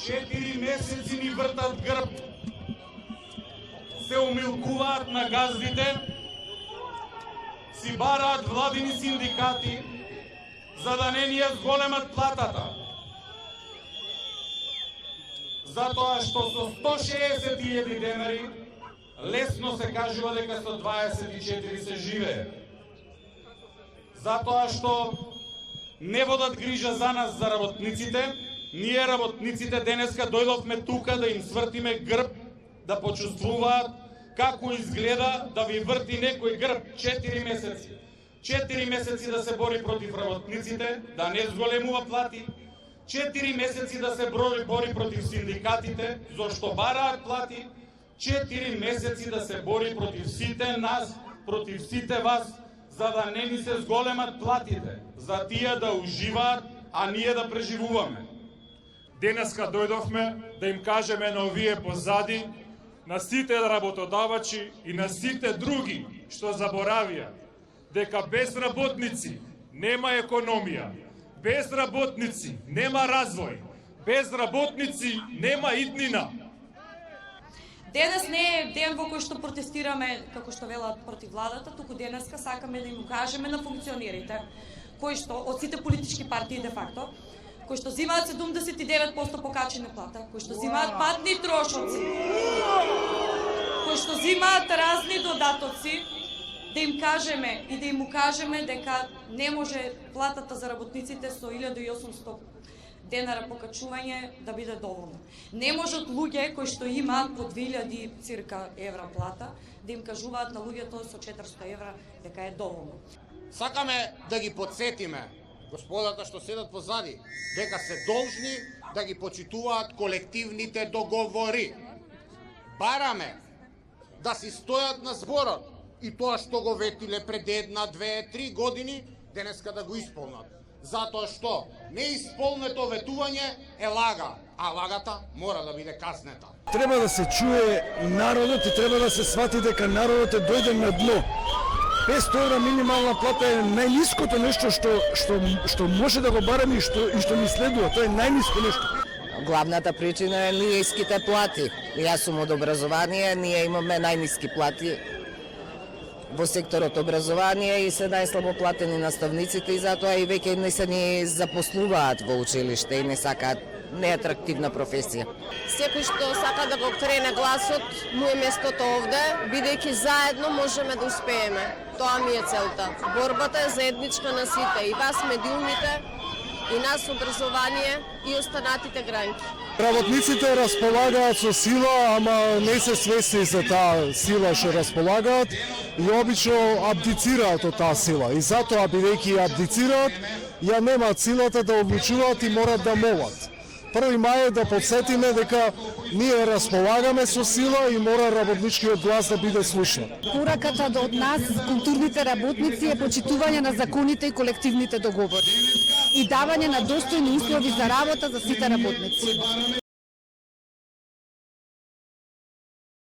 4 месеци ни вртат грб, се умилкуваат на газдите, си бараат владини синдикати, за да не ни ја зголемат платата. Затоа што со 160.000 денари лесно се кажува дека со 24 се живее. Затоа што не водат грижа за нас, за работниците, ние работниците денеска дојдовме тука да им свртиме грб, да почувствуваат како изгледа да ви врти некој грб 4 месеци. 4 месеци да се бори против работниците, да не зголемува плати, 4 месеци да се бори против синдикатите, зашто бараат плати, 4 месеци да се бори против сите нас, против сите вас, за да не ни се зголемат платите, за тие да уживаат, а ние да преживуваме. Денеска дојдовме да им кажеме на овие позади, на сите работодавачи и на сите други што заборавија дека без работници нема економија, без работници нема развој, без работници нема иднина. Денес не е ден во кој што протестираме, како што велат, против владата, туку денеска сакаме да им кажеме на функционерите, кои што од сите политички партии де факто, кои што зимаат 79% покачена плата, кои што зимаат патни трошоци, кои што зимаат разни додатоци, да им кажеме и да им укажеме дека не може платата за работниците со 1800 денара покачување да биде доволно. Не можат луѓе кои што имаат по 2000 цирка евра плата да им кажуваат на луѓето со 400 евра дека е доволно. Сакаме да ги подсетиме господата што седат позади дека се должни да ги почитуваат колективните договори. Бараме да си стојат на зборот и тоа што го ветиле пред 1, 2, 3 години, денеска да го исполнат. Затоа што неисполнето ветување е лага, а лагата мора да биде казнета. Треба да се чуе народот и треба да се свати дека народот е дојден на дно. 500 евра минимална плата е најниското нешто што може да го бараме и што ни следува. Тоа е најниско нешто. Главната причина е ниските плати. Јас сум од образование, ние имаме најниски плати во секторот образование и се најслабо платени наставниците и затоа и веќе не се ни запослуваат во училиште и не сакаат неатрактивна професија. Секој што сака да го крене гласот, му е местото овде, бидејќи заедно можеме да успееме. Тоа ми е целта. Борбата е заедничка на сите, и вас медиумите, и нас образование, и останатите гранки. Работниците располагаат со сила, ама не се свесни за таа сила што располагаат и обично абдицираат од таа сила. И затоа, бидејќи абдицираат, ја немаат силата да одлучуваат и морат да молат. 1. мај е да подсетиме дека ние располагаме со сила и мора работничкиот глас да биде слушнат. Пораката од нас, културните работници, е почитување на законите и колективните договори и давање на достојни услови за работа за сите работници.